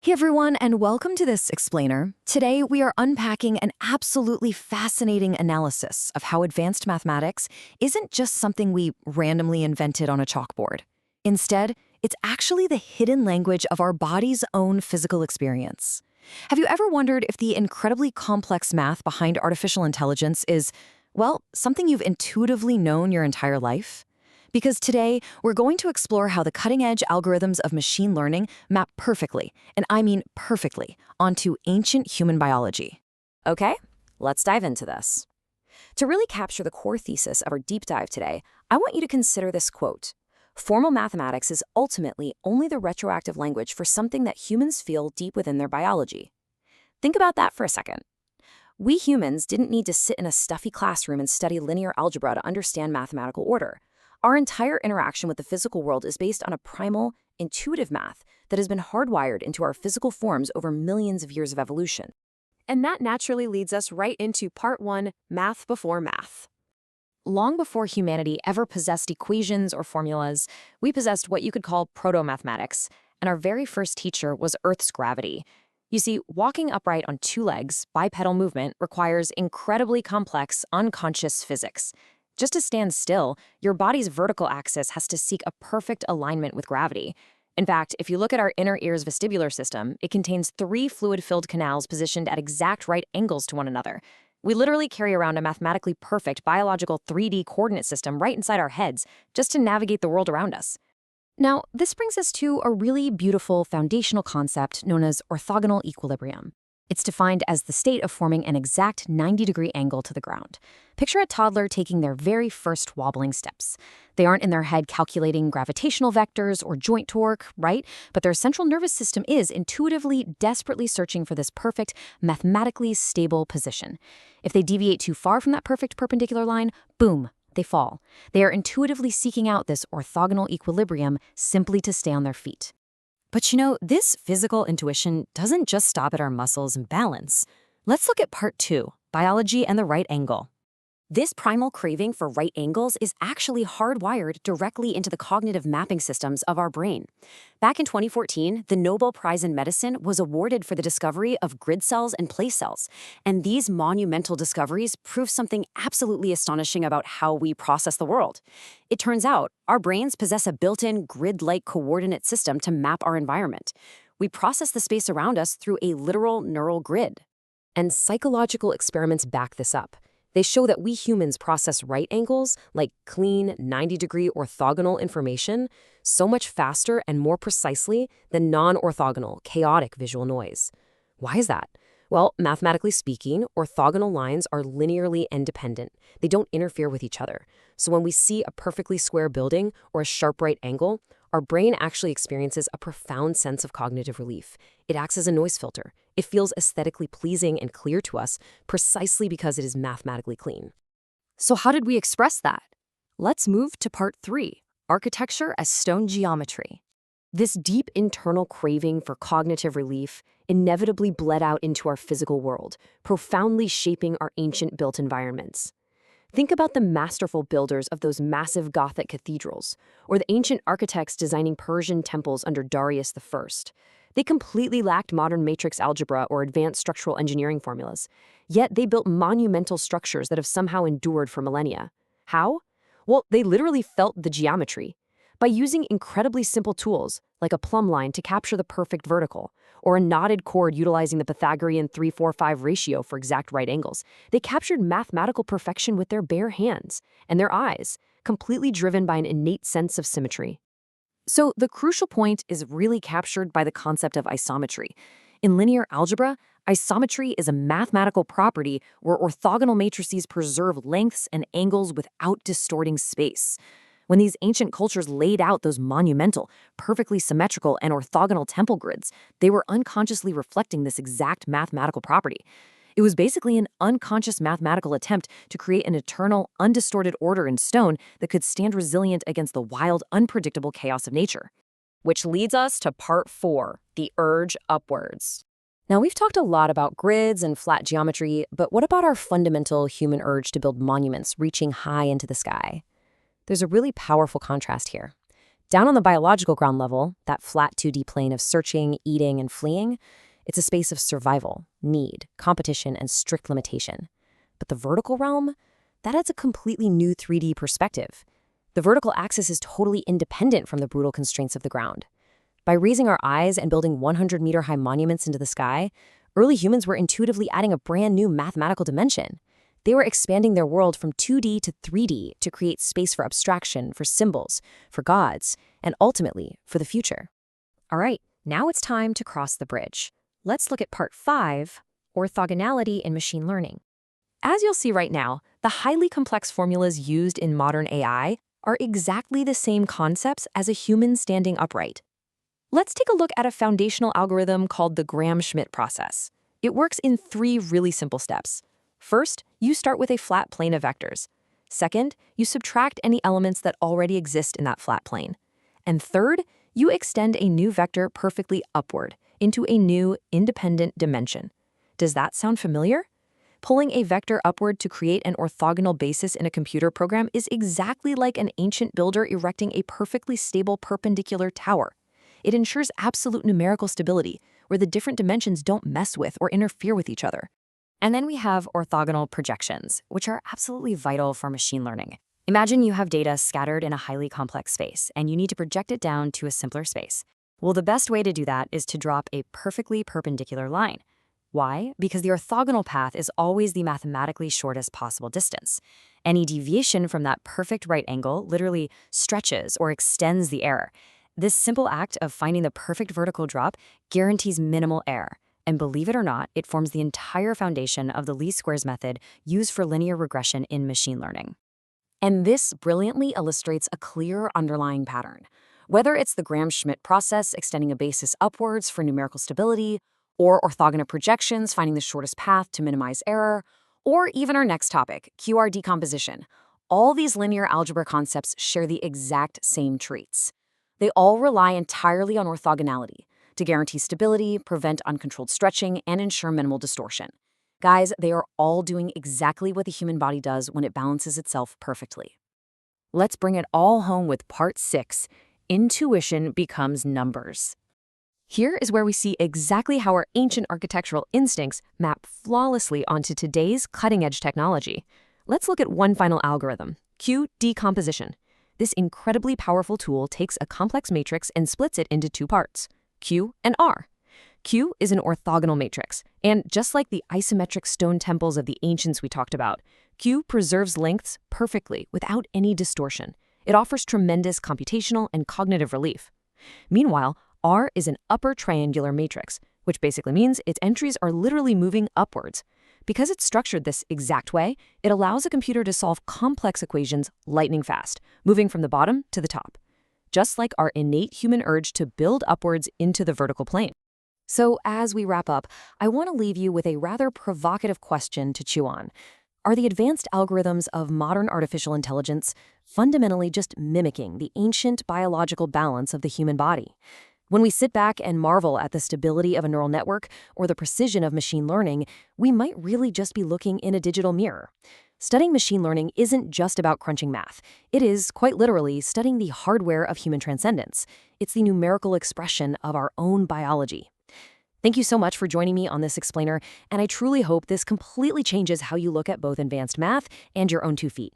Hey everyone, and welcome to this explainer. Today we are unpacking an absolutely fascinating analysis of how advanced mathematics isn't just something we randomly invented on a chalkboard. Instead, it's actually the hidden language of our body's own physical experience. Have you ever wondered if the incredibly complex math behind artificial intelligence is, well, something you've intuitively known your entire life? Because today, we're going to explore how the cutting-edge algorithms of machine learning map perfectly, and I mean perfectly, onto ancient human biology. Okay, let's dive into this. To really capture the core thesis of our deep dive today, I want you to consider this quote. Formal mathematics is ultimately only the retroactive language for something that humans feel deep within their biology. Think about that for a second. We humans didn't need to sit in a stuffy classroom and study linear algebra to understand mathematical order. Our entire interaction with the physical world is based on a primal, intuitive math that has been hardwired into our physical forms over millions of years of evolution. And that naturally leads us right into part one, math before math. Long before humanity ever possessed equations or formulas, we possessed what you could call proto-mathematics, and our very first teacher was Earth's gravity. You see, walking upright on two legs, bipedal movement, requires incredibly complex, unconscious physics. Just to stand still, your body's vertical axis has to seek a perfect alignment with gravity. In fact, if you look at our inner ear's vestibular system, it contains 3 fluid-filled canals positioned at exact right angles to one another. We literally carry around a mathematically perfect biological 3D coordinate system right inside our heads just to navigate the world around us. Now, this brings us to a really beautiful foundational concept known as orthogonal equilibrium. It's defined as the state of forming an exact 90-degree angle to the ground. Picture a toddler taking their very first wobbling steps. They aren't in their head calculating gravitational vectors or joint torque, right? But their central nervous system is intuitively, desperately searching for this perfect, mathematically stable position. If they deviate too far from that perfect perpendicular line, boom, they fall. They are intuitively seeking out this orthogonal equilibrium simply to stay on their feet. But you know, this physical intuition doesn't just stop at our muscles and balance. Let's look at part 2, biology and the right angle. This primal craving for right angles is actually hardwired directly into the cognitive mapping systems of our brain. Back in 2014, the Nobel Prize in Medicine was awarded for the discovery of grid cells and place cells. And these monumental discoveries prove something absolutely astonishing about how we process the world. It turns out, our brains possess a built-in grid-like coordinate system to map our environment. We process the space around us through a literal neural grid. And psychological experiments back this up. They show that we humans process right angles, like clean, 90-degree orthogonal information, so much faster and more precisely than non-orthogonal, chaotic visual noise. Why is that? Well, mathematically speaking, orthogonal lines are linearly independent. They don't interfere with each other. So when we see a perfectly square building or a sharp right angle, our brain actually experiences a profound sense of cognitive relief. It acts as a noise filter. It feels aesthetically pleasing and clear to us precisely because it is mathematically clean. So how did we express that? Let's move to part 3, architecture as stone geometry. This deep internal craving for cognitive relief inevitably bled out into our physical world, profoundly shaping our ancient built environments. Think about the masterful builders of those massive Gothic cathedrals, or the ancient architects designing Persian temples under Darius I. They completely lacked modern matrix algebra or advanced structural engineering formulas, yet they built monumental structures that have somehow endured for millennia. How? Well, they literally felt the geometry. By using incredibly simple tools, like a plumb line to capture the perfect vertical, or a knotted cord utilizing the Pythagorean 3-4-5 ratio for exact right angles, they captured mathematical perfection with their bare hands and their eyes, completely driven by an innate sense of symmetry. So the crucial point is really captured by the concept of isometry. In linear algebra, isometry is a mathematical property where orthogonal matrices preserve lengths and angles without distorting space. When these ancient cultures laid out those monumental, perfectly symmetrical and orthogonal temple grids, they were unconsciously reflecting this exact mathematical property. It was basically an unconscious mathematical attempt to create an eternal, undistorted order in stone that could stand resilient against the wild, unpredictable chaos of nature. Which leads us to part 4, the urge upwards. Now, we've talked a lot about grids and flat geometry, but what about our fundamental human urge to build monuments reaching high into the sky? There's a really powerful contrast here. Down on the biological ground level, that flat 2D plane of searching, eating, and fleeing, it's a space of survival, need, competition, and strict limitation. But the vertical realm, that adds a completely new 3D perspective. The vertical axis is totally independent from the brutal constraints of the ground. By raising our eyes and building 100-meter-high monuments into the sky, early humans were intuitively adding a brand new mathematical dimension. They were expanding their world from 2D to 3D to create space for abstraction, for symbols, for gods, and ultimately, for the future. All right, now it's time to cross the bridge. Let's look at part 5, orthogonality in machine learning. As you'll see right now, the highly complex formulas used in modern AI are exactly the same concepts as a human standing upright. Let's take a look at a foundational algorithm called the Gram-Schmidt process. It works in 3 really simple steps. First, you start with a flat plane of vectors. Second, you subtract any elements that already exist in that flat plane. And third, you extend a new vector perfectly upward into a new independent dimension. Does that sound familiar? Pulling a vector upward to create an orthogonal basis in a computer program is exactly like an ancient builder erecting a perfectly stable perpendicular tower. It ensures absolute numerical stability, where the different dimensions don't mess with or interfere with each other. And then we have orthogonal projections, which are absolutely vital for machine learning. Imagine you have data scattered in a highly complex space, and you need to project it down to a simpler space. Well, the best way to do that is to drop a perfectly perpendicular line. Why? Because the orthogonal path is always the mathematically shortest possible distance. Any deviation from that perfect right angle literally stretches or extends the error. This simple act of finding the perfect vertical drop guarantees minimal error. And believe it or not, it forms the entire foundation of the least squares method used for linear regression in machine learning. And this brilliantly illustrates a clear underlying pattern. Whether it's the Gram-Schmidt process extending a basis upwards for numerical stability, or orthogonal projections finding the shortest path to minimize error, or even our next topic, QR decomposition, all these linear algebra concepts share the exact same traits. They all rely entirely on orthogonality to guarantee stability, prevent uncontrolled stretching, and ensure minimal distortion. Guys, they are all doing exactly what the human body does when it balances itself perfectly. Let's bring it all home with part 6, intuition becomes numbers. Here is where we see exactly how our ancient architectural instincts map flawlessly onto today's cutting-edge technology. Let's look at one final algorithm, Q decomposition. This incredibly powerful tool takes a complex matrix and splits it into 2 parts, Q and R. Q is an orthogonal matrix, and just like the isometric stone temples of the ancients we talked about, Q preserves lengths perfectly without any distortion. It offers tremendous computational and cognitive relief. Meanwhile, R is an upper triangular matrix, which basically means its entries are literally moving upwards. Because it's structured this exact way, it allows a computer to solve complex equations lightning fast, moving from the bottom to the top, just like our innate human urge to build upwards into the vertical plane. So as we wrap up, I want to leave you with a rather provocative question to chew on. Are the advanced algorithms of modern artificial intelligence fundamentally just mimicking the ancient biological balance of the human body? When we sit back and marvel at the stability of a neural network or the precision of machine learning, we might really just be looking in a digital mirror. Studying machine learning isn't just about crunching math. It is, quite literally, studying the hardware of human transcendence. It's the numerical expression of our own biology. Thank you so much for joining me on this explainer, and I truly hope this completely changes how you look at both advanced math and your own 2 feet.